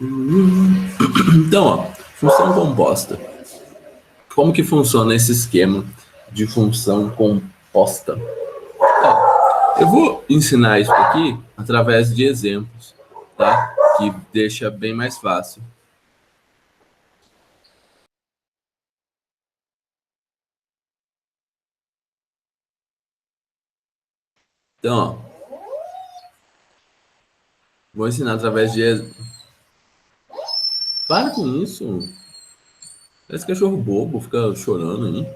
Então, ó, função composta. Como que funciona esse esquema de função composta? Eu vou ensinar isso aqui através de exemplos, tá? Que deixa bem mais fácil. Então, ó, vou ensinar através de... Para com isso. Parece cachorro bobo, fica chorando aí.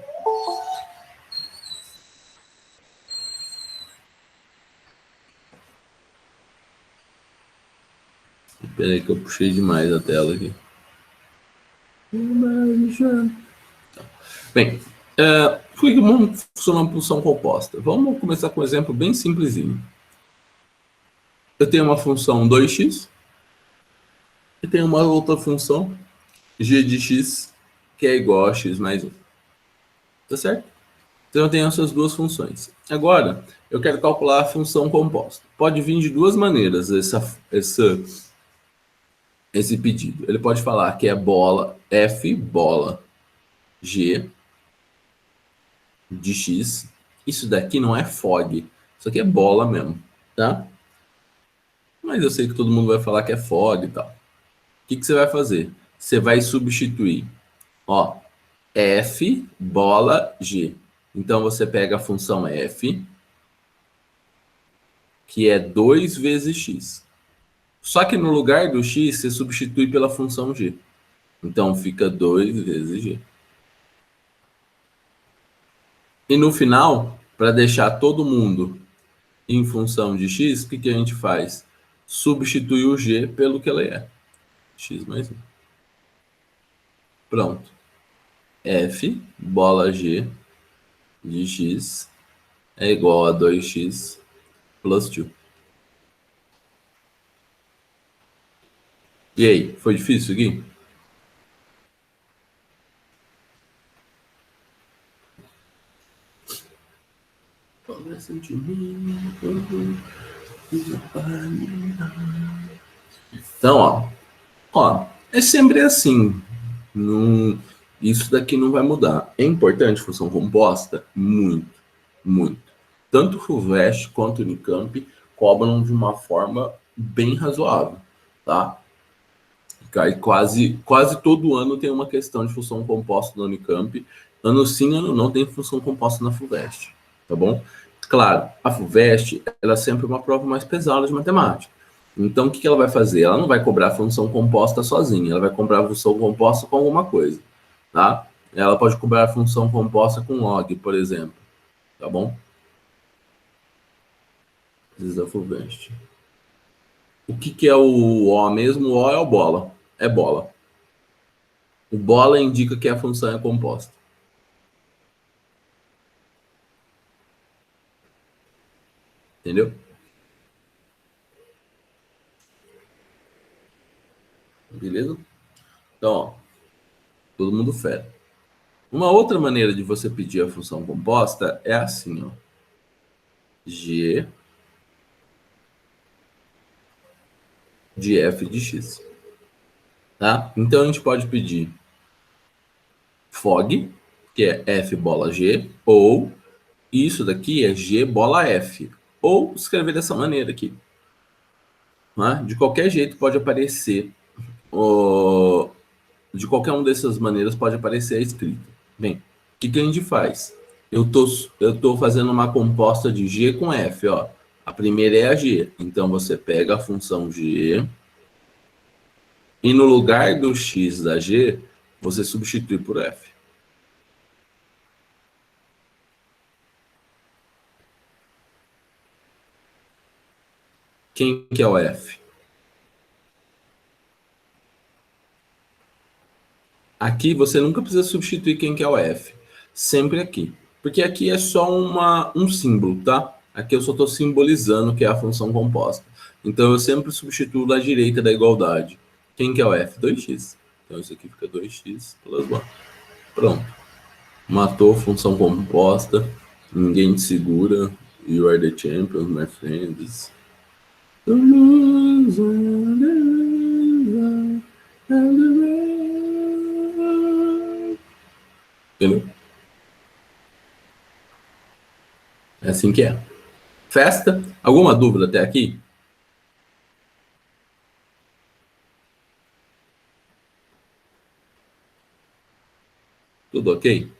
Espera aí que eu puxei demais a tela aqui. Bem, como funciona uma função composta? Vamos começar com um exemplo bem simplesinho. Eu tenho uma função 2x e tenho uma outra função g de x que é igual a x mais 1. Tá certo? Então eu tenho essas duas funções. Agora, eu quero calcular a função composta. Pode vir de duas maneiras esse pedido. Ele pode falar que é bola f bola g de x. Isso daqui não é fog. Isso aqui é bola mesmo, tá? Mas eu sei que todo mundo vai falar que é fog e tal. O que você vai fazer? Você vai substituir, ó, f bola g. Então você pega a função f, que é 2 vezes x. Só que no lugar do x, você substitui pela função g. Então fica 2 vezes g. E no final, para deixar todo mundo em função de x, o que a gente faz? Substitui o g pelo que ela é. X mais 1. Pronto. F bola g de x é igual a 2x plus 2. E aí, foi difícil aqui? Então, ó, é sempre assim. Isso daqui não vai mudar. É importante função composta? Muito, muito. Tanto o FUVEST quanto o Unicamp cobram de uma forma bem razoável, tá? E quase todo ano tem uma questão de função composta na Unicamp. Ano sim, ano não tem função composta na FUVEST, tá bom? Claro, a FUVEST ela é sempre uma prova mais pesada de matemática. Então, o que ela vai fazer? Ela não vai cobrar função composta sozinha, ela vai cobrar função composta com alguma coisa, tá? Ela pode cobrar função composta com log, por exemplo, tá bom? Da FUVEST. O que é o O mesmo? O O é o bola. É bola. O bola indica que a função é composta. Entendeu? Beleza? Então, ó, todo mundo fera. Uma outra maneira de você pedir a função composta é assim, ó. G de f de x. Tá? Então a gente pode pedir fog, que é f bola g, ou isso daqui é g bola f. Ou escrever dessa maneira aqui. Né? De qualquer jeito pode aparecer, de qualquer uma dessas maneiras pode aparecer a escrita. Bem, o que a gente faz? Eu tô fazendo uma composta de g com f, ó. A primeira é a g, então você pega a função g e no lugar do x da g, você substitui por f. Quem que é o f? Aqui você nunca precisa substituir quem que é o f. Sempre aqui. Porque aqui é só um símbolo, tá? Aqui eu só estou simbolizando que é a função composta. Então eu sempre substituo da direita da igualdade. Quem que é o f? 2x. Então isso aqui fica 2x plus 1. Pronto. Matou função composta. Ninguém te segura. You are the champion, my friends. Entendeu? É assim que é. Festa? Alguma dúvida até aqui? Tudo ok?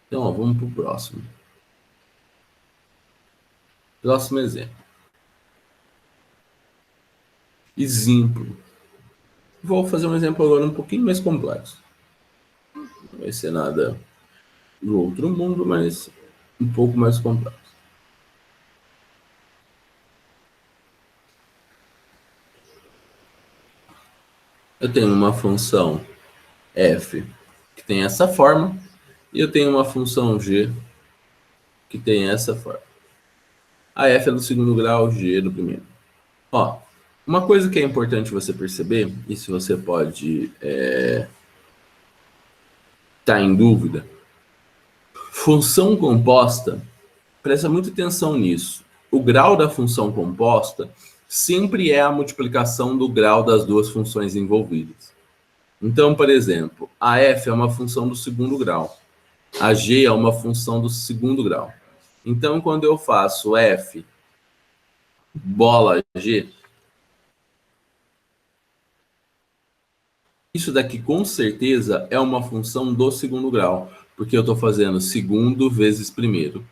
Então, ó, vamos pro próximo. Próximo exemplo. Exemplo. Vou fazer um exemplo agora um pouquinho mais complexo. Não vai ser nada do outro mundo, mas um pouco mais complexo. Eu tenho uma função f que tem essa forma e eu tenho uma função g que tem essa forma. A f é do segundo grau, g é do primeiro. Ó, uma coisa que é importante você perceber, e se você pode tá em dúvida, função composta, presta muita atenção nisso. O grau da função composta sempre é a multiplicação do grau das duas funções envolvidas. Então, por exemplo, a f é uma função do segundo grau, a g é uma função do segundo grau. Então, quando eu faço f bola g, isso daqui com certeza é uma função do segundo grau, porque eu estou fazendo segundo vezes primeiro.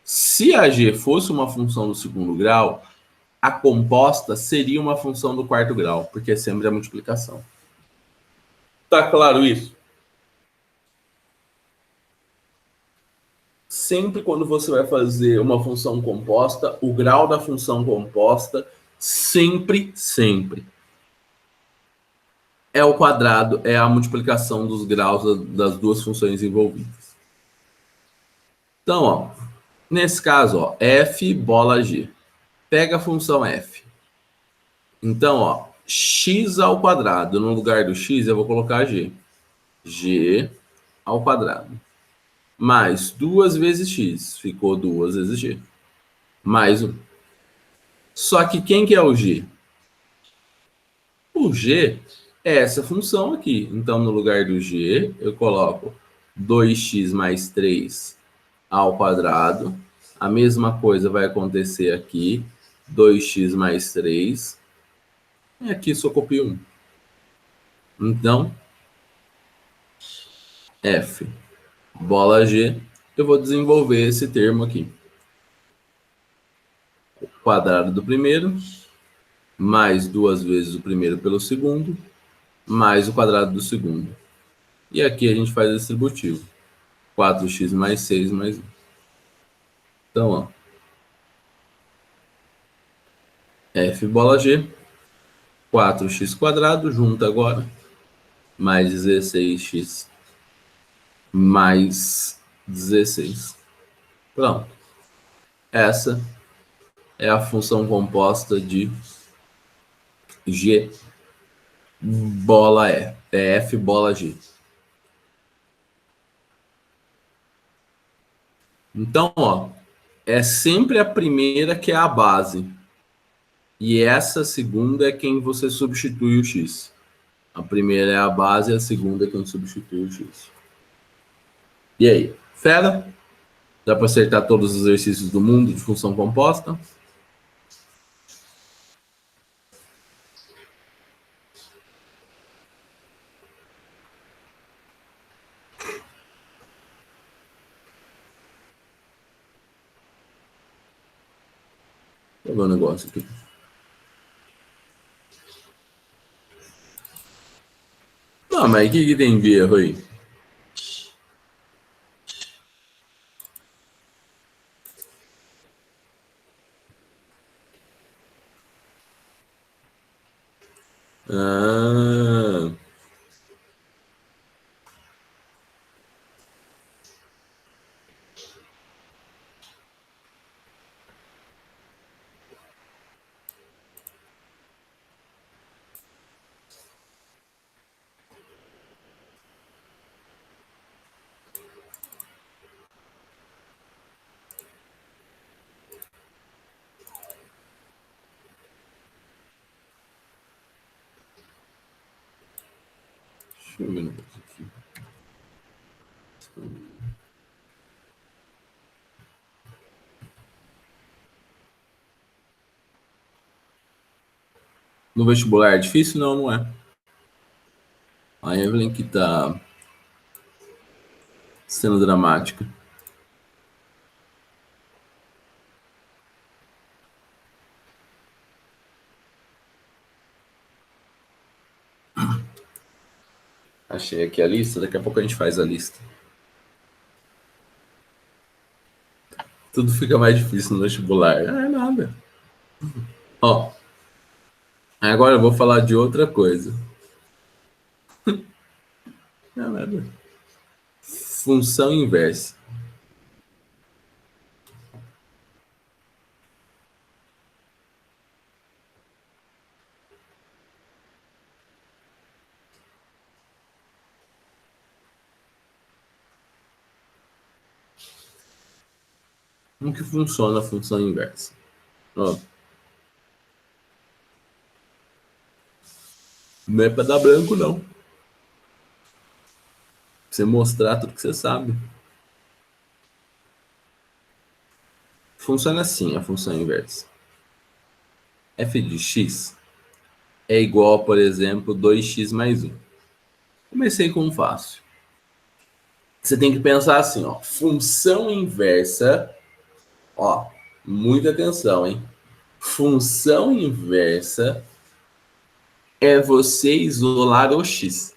Se a g fosse uma função do segundo grau, a composta seria uma função do quarto grau, porque é sempre a multiplicação. Tá claro isso? Sempre quando você vai fazer uma função composta, o grau da função composta sempre é o quadrado, é a multiplicação dos graus das duas funções envolvidas. Então, ó, nesse caso, ó, f bola g. Pega a função f. Então, ó, x ao quadrado. No lugar do x, eu vou colocar g. G ao quadrado. Mais 2 vezes x. Ficou 2 vezes g. Mais 1. Só que quem que é o g? O g é essa função aqui. Então, no lugar do g, eu coloco 2x mais 3 ao quadrado. A mesma coisa vai acontecer aqui. 2x mais 3. E aqui só copio 1. Então, f bola g, eu vou desenvolver esse termo aqui. O quadrado do primeiro, mais 2 vezes o primeiro pelo segundo, mais o quadrado do segundo. E aqui a gente faz distributivo. 4x mais 6 mais 1. Então, ó, f bola g, 4x quadrado, junta agora, mais 16x mais 16. Pronto. Essa é a função composta de g bola e. É f bola g. Então, ó, é sempre a primeira que é a base. E essa segunda é quem você substitui o x. A primeira é a base e a segunda é quem substitui o x. E aí? Fera? Dá para acertar todos os exercícios do mundo de função composta? Vou ver um negócio aqui. Não, mas o que tem de erro aí? Ah, Deixa eu ver um negócio aqui. No vestibular é difícil? Não, não é. A Evelyn que tá sendo dramática. Achei aqui a lista, daqui a pouco a gente faz a lista. Tudo fica mais difícil no vestibular. Ah, é nada. Ó, agora eu vou falar de outra coisa. Não é nada. Função inversa. Como que funciona a função inversa? Ó, não é para dar branco, não. Você mostrar tudo que você sabe. Funciona assim a função inversa. F de x é igual, por exemplo, 2x mais 1. Comecei com um fácil. Você tem que pensar assim, ó. Função inversa, ó, muita atenção, hein? Função inversa é você isolar o x.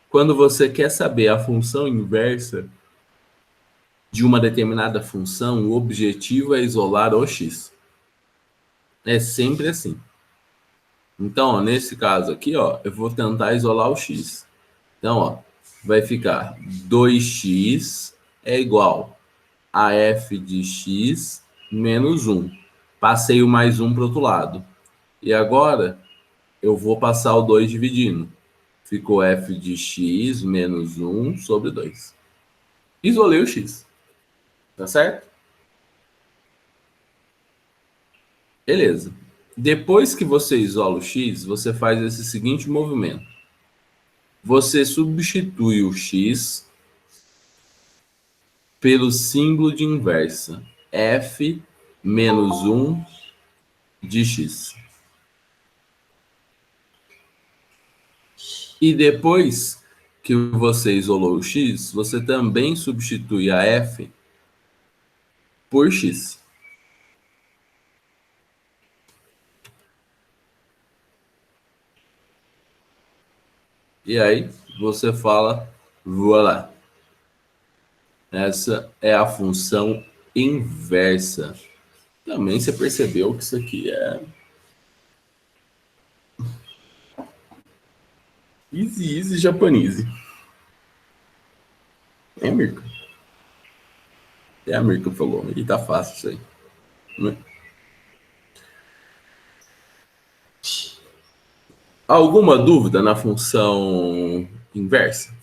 Quando você quer saber a função inversa de uma determinada função, o objetivo é isolar o x. É sempre assim. Então, ó, nesse caso aqui, ó, eu vou tentar isolar o x. Então, ó, vai ficar 2x é igual a f de x menos 1. Passei o mais 1 para o outro lado. E agora, eu vou passar o 2 dividindo. Ficou f de x menos 1 sobre 2. Isolei o x. Tá certo? Beleza. Depois que você isola o x, você faz esse seguinte movimento. Você substitui o x pelo símbolo de inversa. F menos 1 de x. E depois que você isolou o x, você também substitui a f por x. E aí você fala, voilà. Essa é a função inversa. Também você percebeu que isso aqui é easy, easy japonese. É, Mirko? É a Mirko falou. E tá fácil isso aí. Né? Alguma dúvida na função inversa?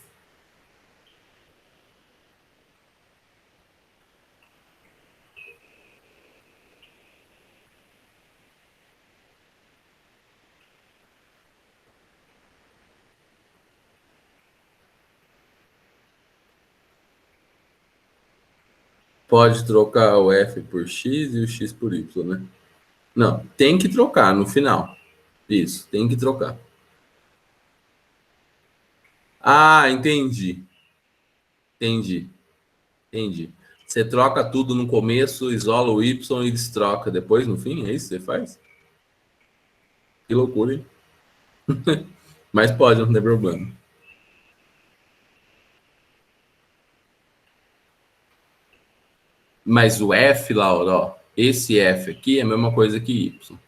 Pode trocar o f por x e o x por y, né? Não, tem que trocar no final. Isso, tem que trocar. Ah, entendi. Entendi. Entendi. Você troca tudo no começo, isola o y e destroca depois no fim? É isso que você faz? Que loucura, hein? Mas pode, não tem problema. Mas o f, Laura, ó, esse f aqui é a mesma coisa que y.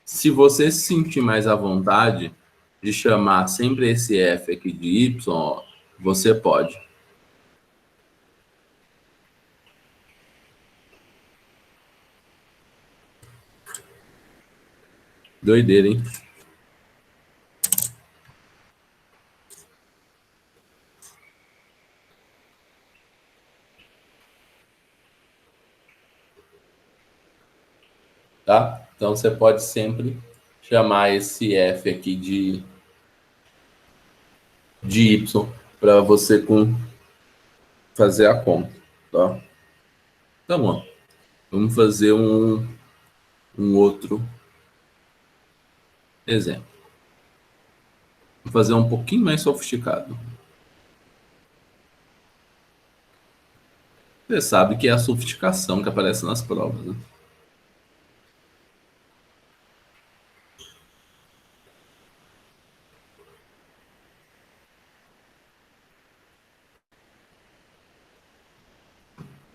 Se você se sentir mais à vontade de chamar sempre esse f aqui de y, ó, você pode. Doideira, hein? Tá? Então você pode sempre chamar esse f aqui de de y para você fazer a conta, tá? Tá bom. Vamos fazer um outro exemplo. Vou fazer um pouquinho mais sofisticado. Você sabe que é a sofisticação que aparece nas provas, né?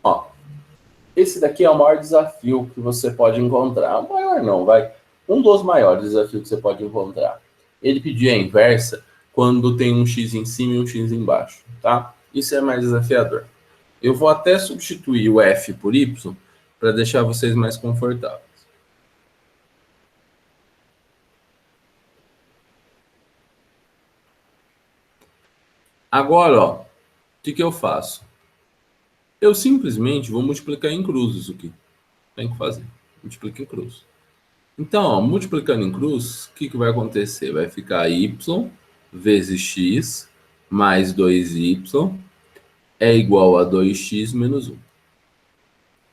Ó, esse daqui é o maior desafio que você pode encontrar. O maior não, vai. Um dos maiores desafios que você pode encontrar. Ele pediu a inversa quando tem um x em cima e um x embaixo, tá? Isso é mais desafiador. Eu vou até substituir o f por y para deixar vocês mais confortáveis. Agora, ó, o que eu faço? Eu simplesmente vou multiplicar em cruzes o que tem que fazer. Multiplica em cruz. Então, ó, multiplicando em cruz, o que vai acontecer? Vai ficar y vezes x mais 2y é igual a 2x menos 1.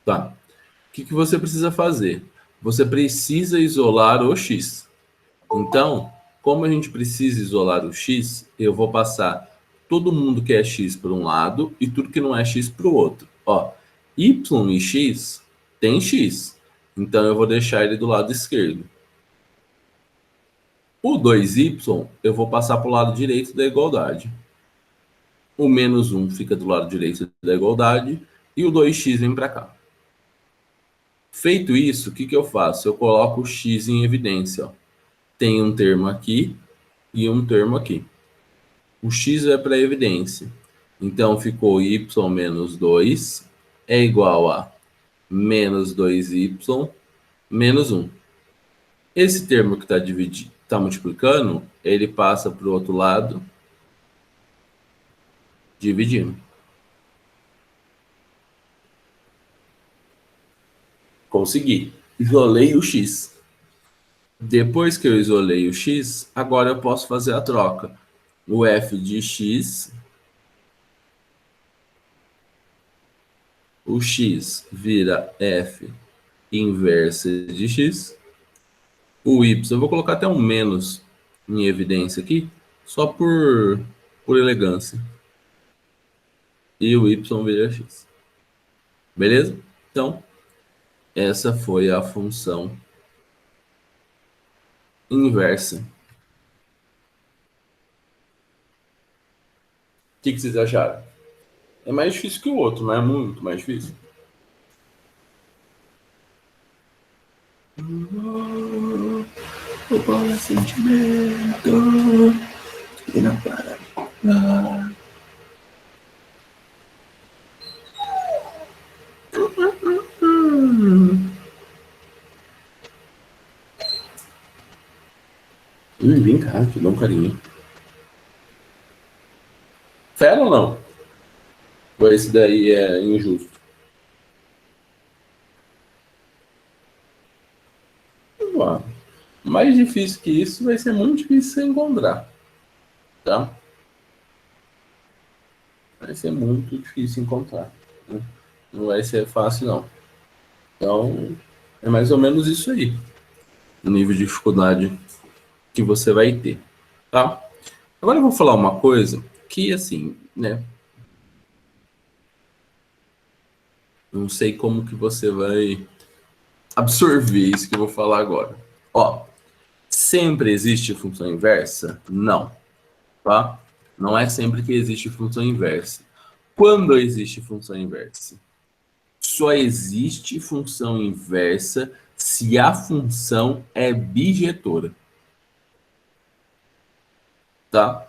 Tá. O que você precisa fazer? Você precisa isolar o x. Então, como a gente precisa isolar o x, eu vou passar todo mundo que é x para um lado e tudo que não é x para o outro. Ó, y e x tem x. Então, eu vou deixar ele do lado esquerdo. O 2y eu vou passar para o lado direito da igualdade. O menos 1 fica do lado direito da igualdade e o 2x vem para cá. Feito isso, o que eu faço? Eu coloco o x em evidência. Ó. Tem um termo aqui e um termo aqui. O x é para evidência. Então, ficou y menos 2 é igual a menos 2y menos 1. Esse termo que está multiplicando, ele passa para o outro lado dividindo. Consegui. Isolei o x. Depois que eu isolei o x, agora eu posso fazer a troca. O f de x, o x vira f inversa de x. O y, eu vou colocar até um menos em evidência aqui, só por elegância. E o y vira x. Beleza? Então, essa foi a função inversa. O que vocês acharam? É mais difícil que o outro, não é muito mais difícil. O pão é sentimento e não para. Vem cá, te dou um carinho. Fera ou não? Ou esse daí é injusto? Ué, mais difícil que isso vai ser muito difícil você encontrar. Tá? Vai ser muito difícil encontrar. Né? Não vai ser fácil, não. Então, é mais ou menos isso aí. O nível de dificuldade que você vai ter. Tá? Agora eu vou falar uma coisa que, assim, né? Não sei como que você vai absorver isso que eu vou falar agora. Ó, sempre existe função inversa? Não, tá? Não é sempre que existe função inversa. Quando existe função inversa? Só existe função inversa se a função é bijetora, tá?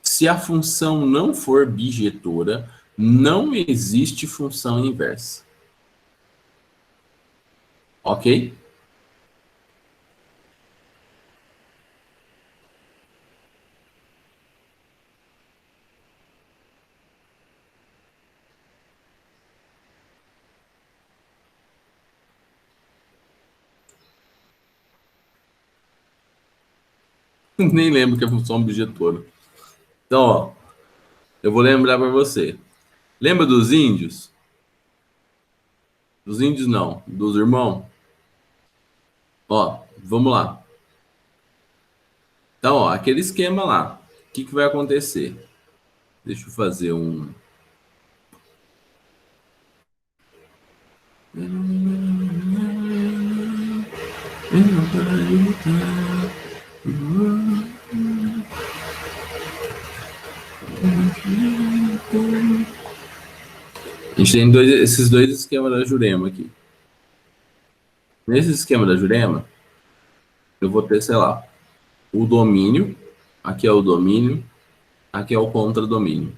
Se a função não for bijetora, não existe função inversa. Ok? Nem lembro que é função bijetora. Então, ó, eu vou lembrar para você. Lembra dos índios? Dos índios não, dos irmãos? Ó, vamos lá. Então, ó, aquele esquema lá. O que vai acontecer? Deixa eu fazer um. A gente tem esses dois esquemas da Jurema aqui. Nesse esquema da Jurema, eu vou ter, sei lá, o domínio. Aqui é o domínio. Aqui é o contradomínio.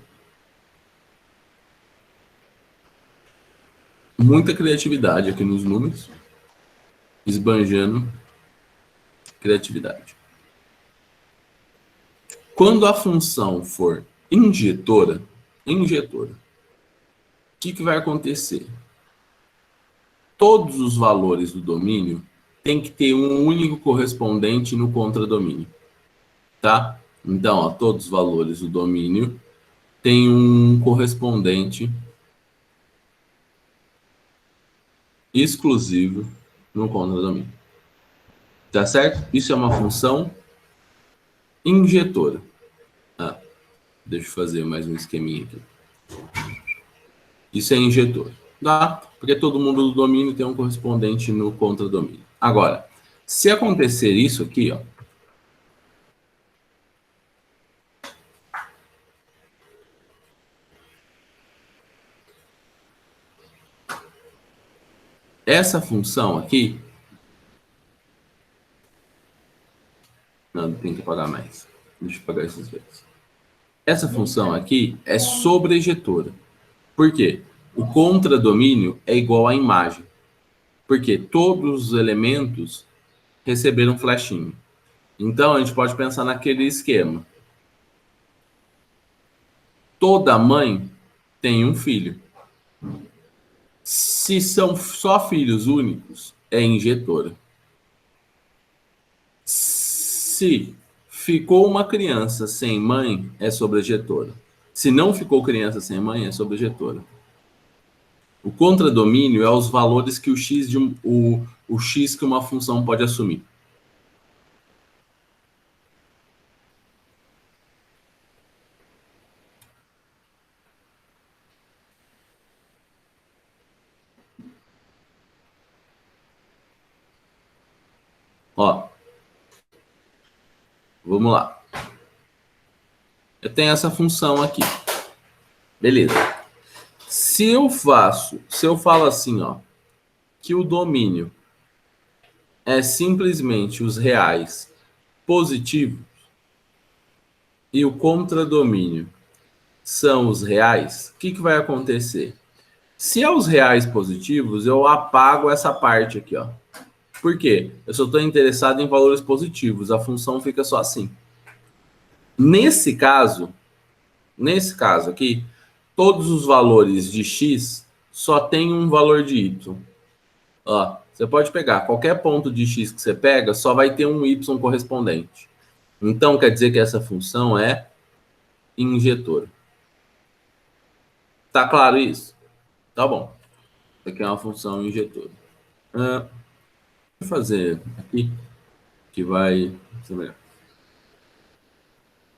Muita criatividade aqui nos números. Esbanjando criatividade. Quando a função for injetora, o que vai acontecer? Todos os valores do domínio tem que ter um único correspondente no contradomínio, tá? Então, ó, todos os valores do domínio tem um correspondente exclusivo no contradomínio. Tá certo? Isso é uma função injetora. Ah, deixa eu fazer mais um esqueminha aqui. Isso é injetor, tá? Porque todo mundo do domínio tem um correspondente no contradomínio. Agora, se acontecer isso aqui, ó, essa função aqui, não, tem que pagar mais. Deixa eu pagar esses dois. Essa função aqui é sobrejetora. Por quê? O contradomínio é igual à imagem. Porque todos os elementos receberam flechinho. Então, a gente pode pensar naquele esquema. Toda mãe tem um filho. Se são só filhos únicos, é injetora. Se ficou uma criança sem mãe, é sobrejetora. Se não ficou criança sem mãe, é sobrejetora. O contradomínio é os valores que o x que uma função pode assumir. Ó, vamos lá. Eu tenho essa função aqui. Beleza. Se eu falo assim, ó, que o domínio é simplesmente os reais positivos e o contradomínio são os reais, o que vai acontecer? Se é os reais positivos, eu apago essa parte aqui, ó. Por quê? Eu só estou interessado em valores positivos, a função fica só assim. Nesse caso aqui, todos os valores de x só tem um valor de y. Ó, você pode pegar qualquer ponto de x que você pega, só vai ter um y correspondente. Então, quer dizer que essa função é injetora. Tá claro isso? Tá bom. Isso aqui é uma função injetora. Vou fazer aqui, que vai ser melhor.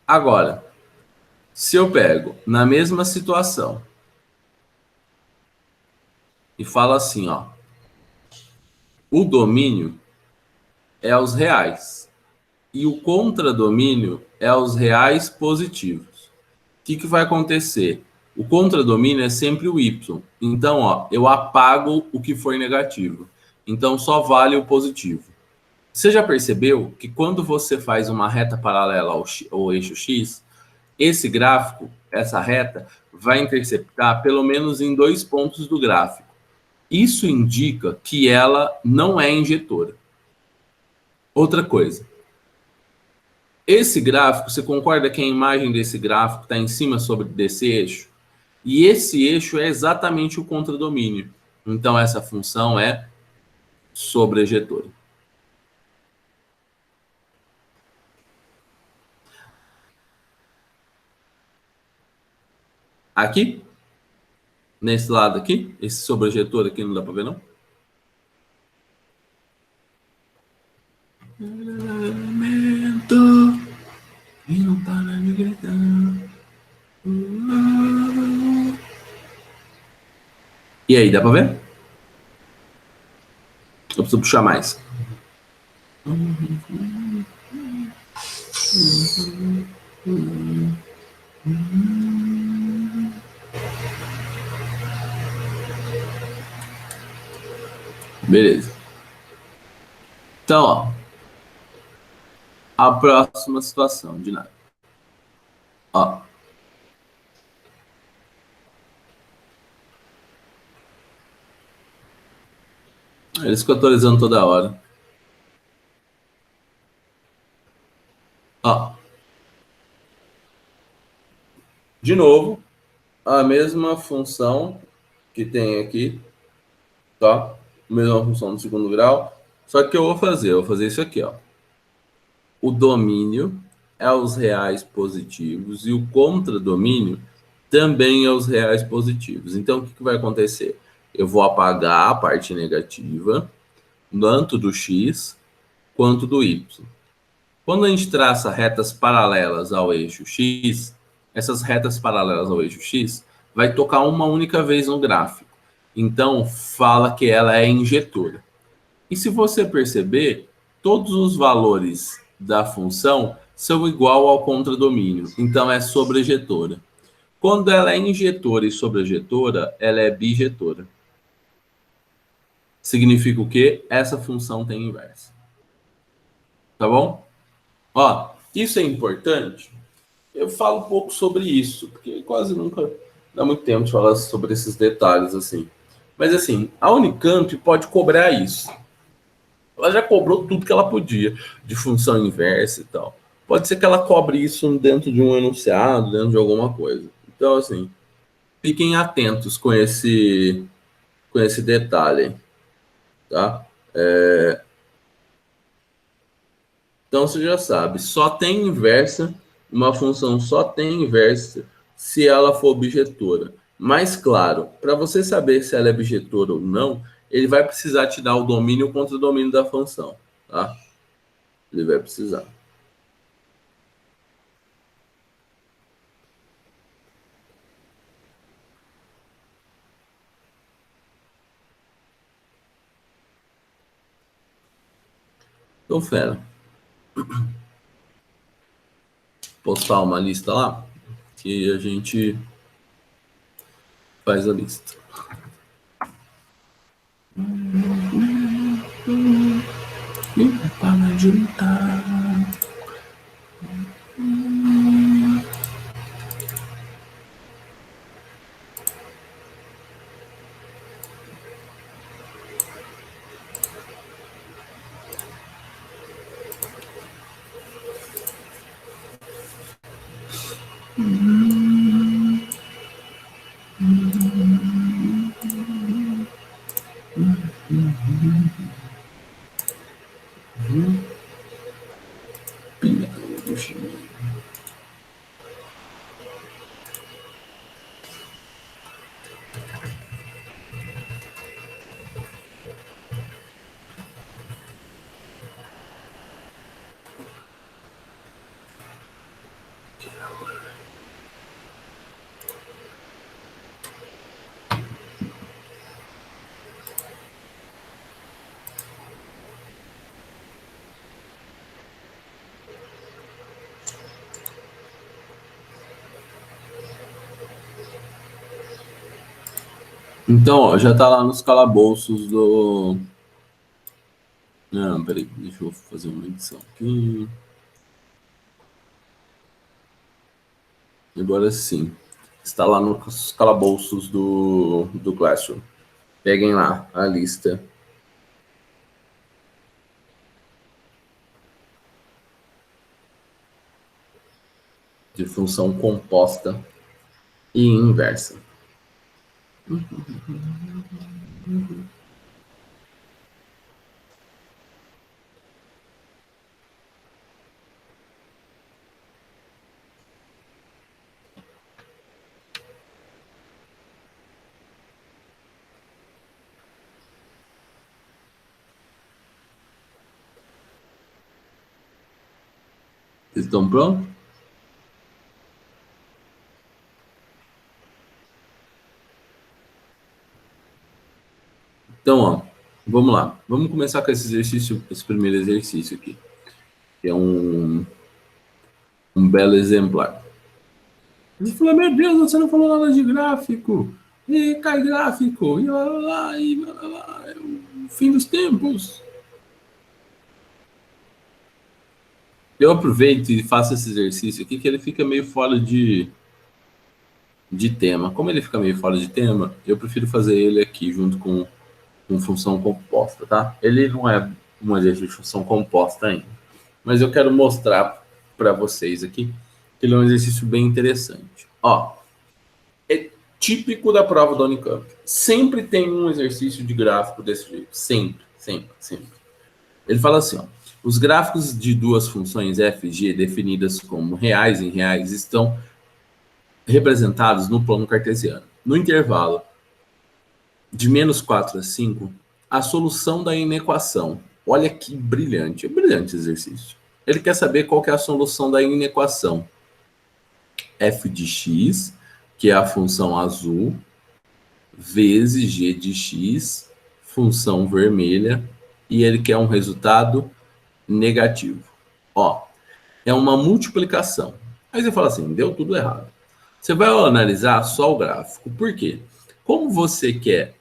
Agora, se eu pego na mesma situação e falo assim, ó, o domínio é os reais e o contradomínio é os reais positivos. O que vai acontecer? O contradomínio é sempre o y. Então, ó, eu apago o que foi negativo. Então, só vale o positivo. Você já percebeu que quando você faz uma reta paralela ao eixo x, esse gráfico, essa reta, vai interceptar pelo menos em 2 pontos do gráfico. Isso indica que ela não é injetora. Outra coisa. Esse gráfico, você concorda que a imagem desse gráfico está em cima desse eixo? E esse eixo é exatamente o contradomínio. Então, essa função é sobrejetora. Aqui? Nesse lado aqui? Esse sobrejetor aqui não dá para ver, não? Elemento e não para de gritar. E aí, dá para ver? Eu preciso puxar mais. Beleza. Então, ó, a próxima situação de nada. Ó. Eles ficam atualizando toda hora. Ó. De novo, a mesma função que tem aqui, tá? Mesma função do segundo grau. Só que eu vou fazer isso aqui, ó. O domínio é os reais positivos e o contradomínio também é os reais positivos. Então, o que vai acontecer? Eu vou apagar a parte negativa, tanto do x quanto do y. Quando a gente traça retas paralelas ao eixo x, essas retas paralelas ao eixo x vai tocar uma única vez no gráfico. Então, fala que ela é injetora. E se você perceber, todos os valores da função são igual ao contradomínio. Então, é sobrejetora. Quando ela é injetora e sobrejetora, ela é bijetora. Significa o quê? Essa função tem inversa. Tá bom? Ó, isso é importante. Eu falo um pouco sobre isso, porque quase nunca dá muito tempo de falar sobre esses detalhes assim. Mas assim, a Unicamp pode cobrar isso. Ela já cobrou tudo que ela podia, de função inversa e tal. Pode ser que ela cobre isso dentro de um enunciado, dentro de alguma coisa. Então, assim, fiquem atentos com esse detalhe, tá? Então você já sabe, só tem inversa, uma função só tem inversa se ela for objetora. Mas claro, para você saber se ela é objetora ou não, ele vai precisar te dar o domínio contra o domínio da função, tá? Ele vai precisar. Então, fera, postar uma lista lá que a gente faz a lista. Para juntar. Então, ó, já tá lá nos calabouços do. Não, peraí, deixa eu fazer uma edição aqui. Agora sim. Está lá nos calabouços do Classroom. Peguem lá a lista. De função composta e inversa. Estão prontos? Então, ó, vamos lá. Vamos começar com esse exercício, esse primeiro exercício aqui, que é um belo exemplar. Você falou, meu Deus, você não falou nada de gráfico. E cai gráfico. E lá, é o fim dos tempos. Eu aproveito e faço esse exercício aqui, que ele fica meio fora de tema. Como ele fica meio fora de tema, eu prefiro fazer ele aqui junto com função composta, tá? Ele não é um exercício de função composta ainda, mas eu quero mostrar para vocês aqui que ele é um exercício bem interessante. Ó, é típico da prova da Unicamp. Sempre tem um exercício de gráfico desse jeito. Sempre, sempre, sempre. Ele fala assim, ó. Os gráficos de duas funções f e g definidas como reais em reais estão representados no plano cartesiano. No intervalo de menos 4 a 5, a solução da inequação. Olha que brilhante, é brilhante exercício. Ele quer saber qual que é a solução da inequação. F de x, que é a função azul, vezes g de x, função vermelha, e ele quer um resultado negativo. Ó, é uma multiplicação. Aí você fala assim, deu tudo errado. Você vai analisar só o gráfico. Por quê? Como você quer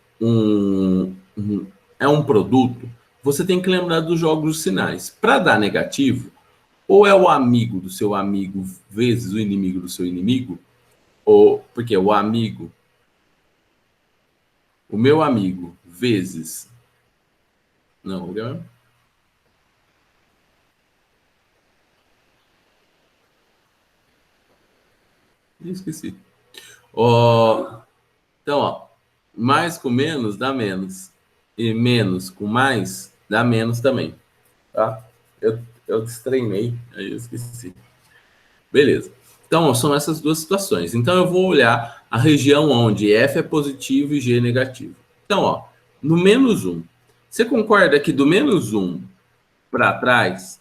é um produto, você tem que lembrar dos jogos de sinais. Para dar negativo, ou é o amigo do seu amigo vezes o inimigo do seu inimigo, ou porque o amigo, o meu amigo vezes, não, esqueci. Ó, então, ó, mais com menos dá menos. E menos com mais dá menos também. Tá? Eu destreinei, aí eu esqueci. Beleza. Então, ó, são essas duas situações. Então, eu vou olhar a região onde F é positivo e G é negativo. Então, ó, no menos 1. Você concorda que do menos 1 para trás,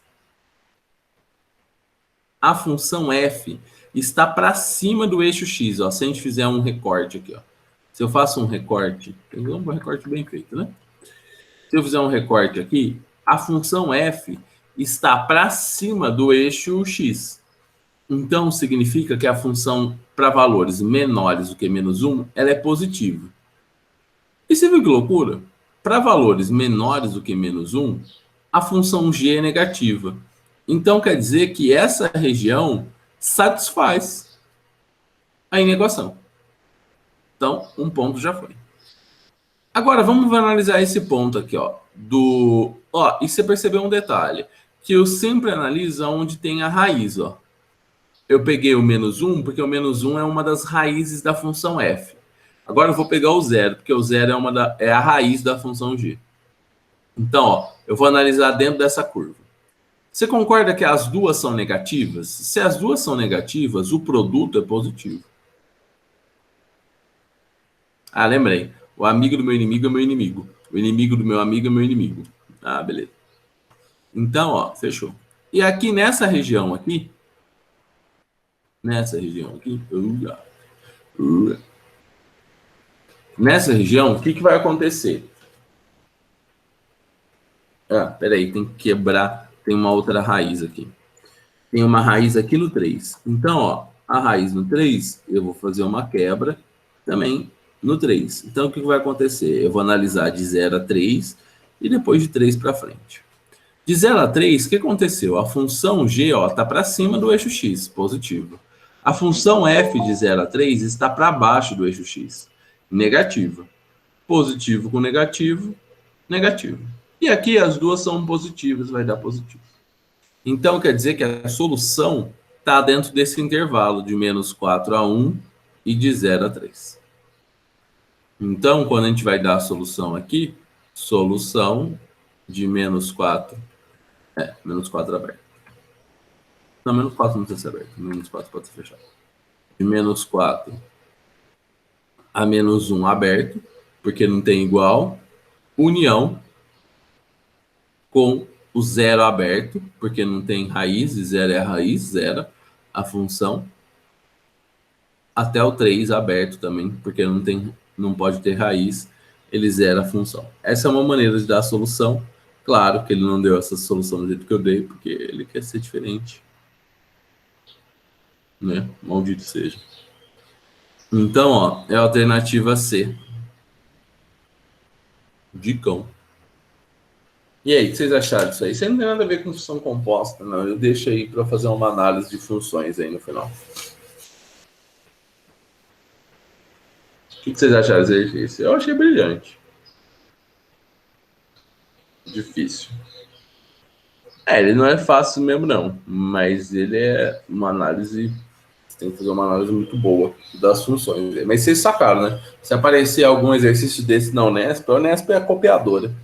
a função F está para cima do eixo X, ó, se a gente fizer um recorte aqui, ó. Se eu faço um recorte, um recorte bem feito, né? Se eu fizer um recorte aqui, a função f está para cima do eixo x. Então, significa que a função para valores menores do que menos 1, ela é positiva. E você viu que loucura? Para valores menores do que menos 1, a função g é negativa. Então, quer dizer que essa região satisfaz a inequação. Então, um ponto já foi. Agora, vamos analisar esse ponto aqui, ó. E você percebeu um detalhe, que eu sempre analiso onde tem a raiz, ó. Eu peguei o menos 1, porque o menos 1 é uma das raízes da função f. Agora eu vou pegar o zero, porque o zero é a raiz da função g. Então, ó, eu vou analisar dentro dessa curva. Você concorda que as duas são negativas? Se as duas são negativas, o produto é positivo. Ah, lembrei. O amigo do meu inimigo é meu inimigo. O inimigo do meu amigo é meu inimigo. Ah, beleza. Então, ó, fechou. E aqui nessa região aqui, nessa região, o que vai acontecer? Ah, peraí, tem que quebrar, tem uma outra raiz aqui. Tem uma raiz aqui no 3. Então, ó, a raiz no 3, eu vou fazer uma quebra também no 3. Então, o que vai acontecer? Eu vou analisar de 0 a 3 e depois de 3 para frente. De 0 a 3, o que aconteceu? A função g está para cima do eixo x, positivo. A função f de 0 a 3 está para baixo do eixo x, negativa. Positivo com negativo, negativo. E aqui as duas são positivas, vai dar positivo. Então, quer dizer que a solução está dentro desse intervalo de menos 4 a 1 e de 0 a 3. Então, quando a gente vai dar a solução aqui, solução de menos 4, menos 4 aberto. Não, menos 4 não precisa ser aberto, menos 4 pode ser fechado. De menos 4 a menos 1 aberto, porque não tem igual, união com o zero aberto, porque não tem raiz, e zero é a raiz, zero a função, até o 3 aberto também, porque não pode ter raiz, ele zera a função. Essa é uma maneira de dar a solução. Claro que ele não deu essa solução do jeito que eu dei, porque ele quer ser diferente. Né? Maldito seja. Então, ó, é a alternativa C. Dicão. E aí, o que vocês acharam disso aí? Isso não tem nada a ver com função composta, não. Eu deixo aí para fazer uma análise de funções aí no final. O que vocês acharam desse exercício? Eu achei brilhante. Difícil. Ele não é fácil mesmo, não. Mas ele é uma análise. Você tem que fazer uma análise muito boa das funções. Mas vocês sacaram, né? Se aparecer algum exercício desse na Unesp, a Unesp é a copiadora.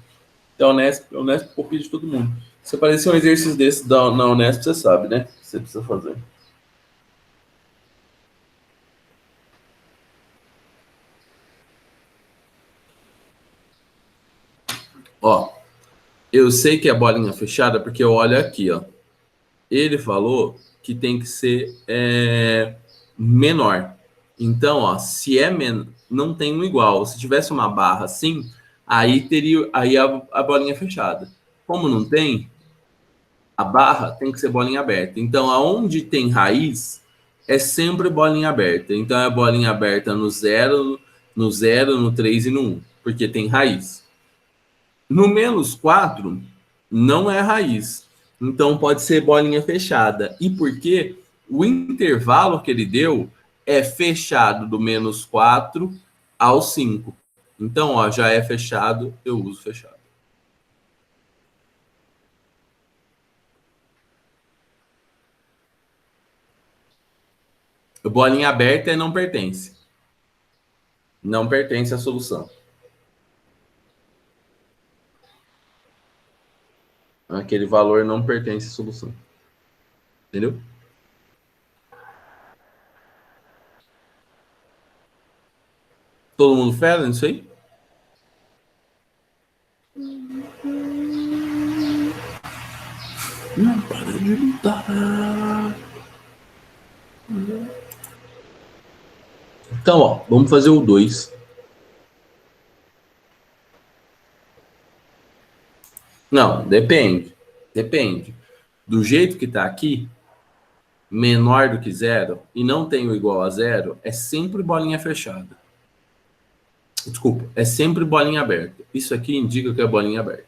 Então, a Unesp copia de todo mundo. Se aparecer um exercício desse na Unesp, você sabe, né? O que você precisa fazer. Ó, eu sei que é bolinha fechada porque eu olho aqui, ó. Ele falou que tem que ser menor. Então, ó, se é não tem um igual. Se tivesse uma barra assim, aí teria aí a bolinha fechada. Como não tem, a barra tem que ser bolinha aberta. Então, aonde tem raiz, é sempre bolinha aberta. Então, é bolinha aberta no 0, no 3 e no 1, porque tem raiz. No menos 4 não é raiz. Então pode ser bolinha fechada. E porque o intervalo que ele deu é fechado do menos 4 ao 5. Então, ó, já é fechado, eu uso fechado. Bolinha aberta é não pertence. Não pertence à solução. Aquele valor não pertence à solução. Entendeu? Todo mundo fera nisso aí? Não para de lutar. Então, ó, vamos fazer o 2. Não, depende. Depende. Do jeito que está aqui, menor do que zero, e não tem o igual a zero, é sempre bolinha fechada. Desculpa, é sempre bolinha aberta. Isso aqui indica que é bolinha aberta.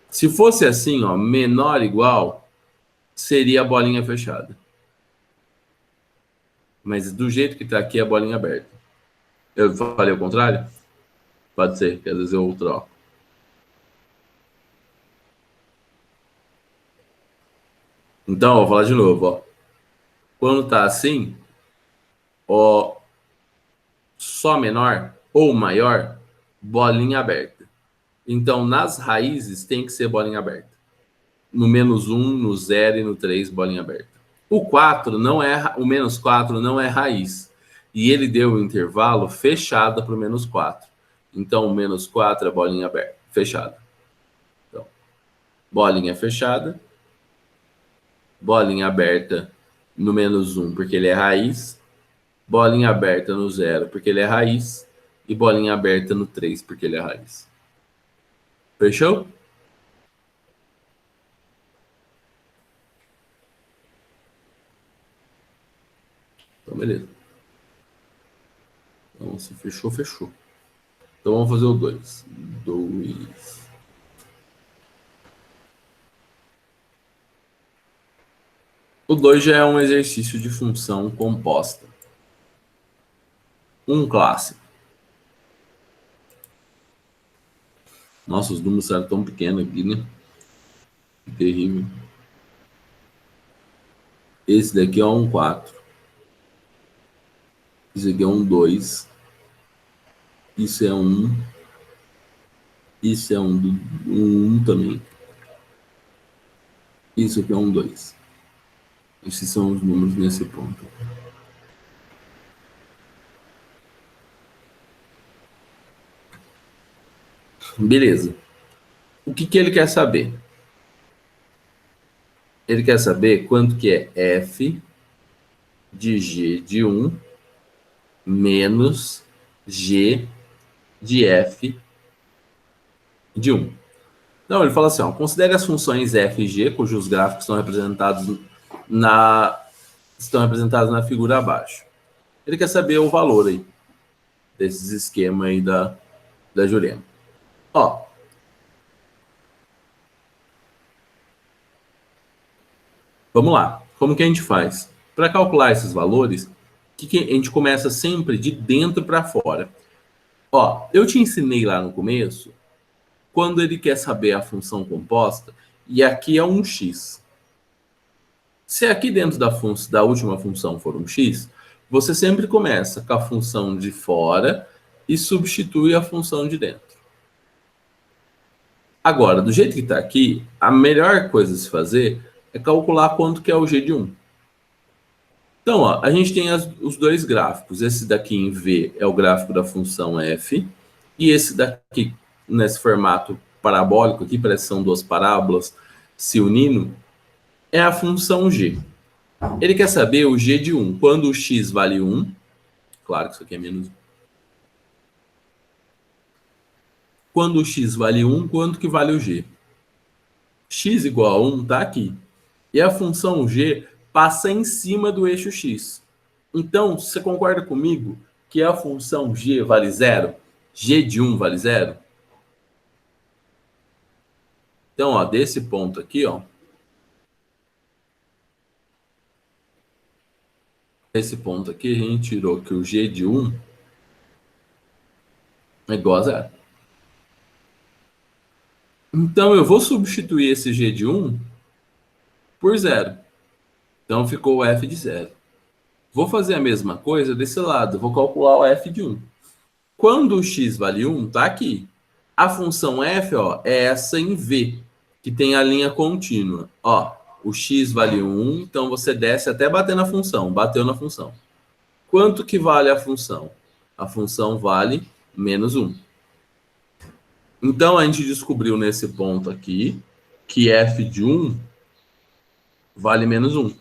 Se fosse assim, ó, menor igual, seria a bolinha fechada. Mas do jeito que está aqui, é bolinha aberta. Eu falei o contrário? Pode ser, que às vezes eu troco. Então, vou falar de novo, ó. Quando tá assim, ó, só menor ou maior, bolinha aberta. Então, nas raízes, tem que ser bolinha aberta. No menos 1, no 0 e no 3, bolinha aberta. O 4 não é, o menos 4 não é raiz. E ele deu o intervalo fechado para o menos 4. Então, o menos 4 é bolinha aberta, fechada. Então, bolinha fechada, bolinha aberta no menos 1, porque ele é raiz, bolinha aberta no 0, porque ele é raiz, e bolinha aberta no 3, porque ele é raiz. Fechou? Então, beleza. Então, se fechou, fechou. Então, vamos fazer o 2. 2. O 2 já é um exercício de função composta. Um clássico. Nossa, os números eram tão pequenos aqui, né? Que terrível. Esse daqui é um 4. Esse aqui é um 2. Isso é um. Isso é um também. Isso aqui é um 2. Esses são os números nesse ponto. Beleza. O que ele quer saber? Ele quer saber quanto que é f de g de 1 menos g de f de 1. Então, ele fala assim, ó, considere as funções f e g, cujos gráficos estão representados na figura abaixo. Ele quer saber o valor aí, desses esquemas aí da Jurema. Ó, vamos lá. Como que a gente faz? Para calcular esses valores, que a gente começa sempre de dentro para fora. Ó, eu te ensinei lá no começo, quando ele quer saber a função composta, e aqui é um x. Se aqui dentro da última função for um x, você sempre começa com a função de fora e substitui a função de dentro. Agora, do jeito que está aqui, a melhor coisa a se fazer é calcular quanto que é o g de 1. Então, ó, a gente tem os dois gráficos. Esse daqui em V é o gráfico da função f, e esse daqui, nesse formato parabólico aqui, parece que são duas parábolas se unindo, é a função g. Ele quer saber o g de 1. Quando o x vale 1, claro que isso aqui é menos 1. Quando o x vale 1, quanto que vale o g? X igual a 1 está aqui. E a função g passa em cima do eixo x. Então, você concorda comigo que a função g vale 0? G de 1 vale 0? Então, ó, desse ponto aqui, ó, esse ponto aqui, a gente tirou que o g de 1 é igual a 0. Então, eu vou substituir esse g de 1 por 0. Então, ficou o f de 0. Vou fazer a mesma coisa desse lado. Vou calcular o f de 1. Quando o x vale 1, tá aqui. A função f, ó, é essa em V, que tem a linha contínua. Ó, o x vale 1, então você desce até bater na função. Bateu na função. Quanto que vale a função? A função vale menos 1. Então, a gente descobriu nesse ponto aqui que f de 1 vale menos 1.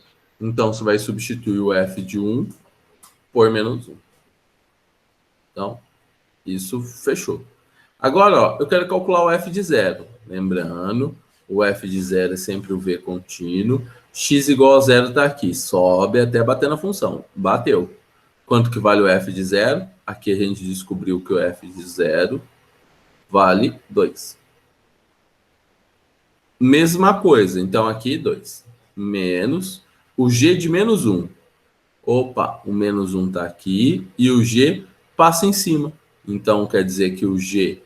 Então, você vai substituir o f de 1 por menos 1. Então, isso fechou. Agora, ó, eu quero calcular o f de 0. Lembrando, o f de 0 é sempre o v contínuo. X igual a 0 está aqui. Sobe até bater na função. Bateu. Quanto que vale o f de 0? Aqui a gente descobriu que o f de 0 vale 2. Mesma coisa. Então, aqui, 2. Menos o g de menos 1. Opa, o menos 1 está aqui. E o g passa em cima. Então, quer dizer que o g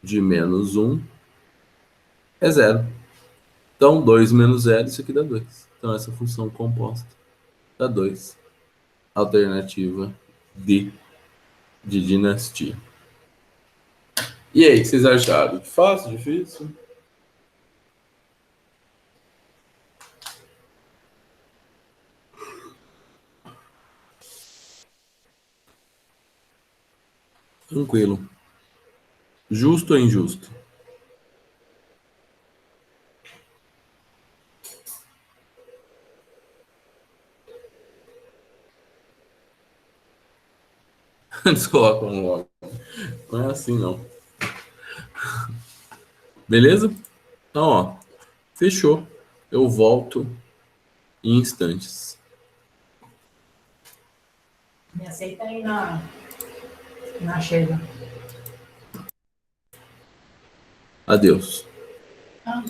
de menos 1 é 0. Então, 2 menos 0, isso aqui dá 2. Então, essa função composta dá 2. Alternativa de dinastia. E aí, o que vocês acharam? Fácil, difícil? Tranquilo. Justo ou injusto? Eles colocam logo. Não é assim, não. Beleza? Então, ó, fechou. Eu volto em instantes. Me aceita aí na Sheila. Adeus. Ah.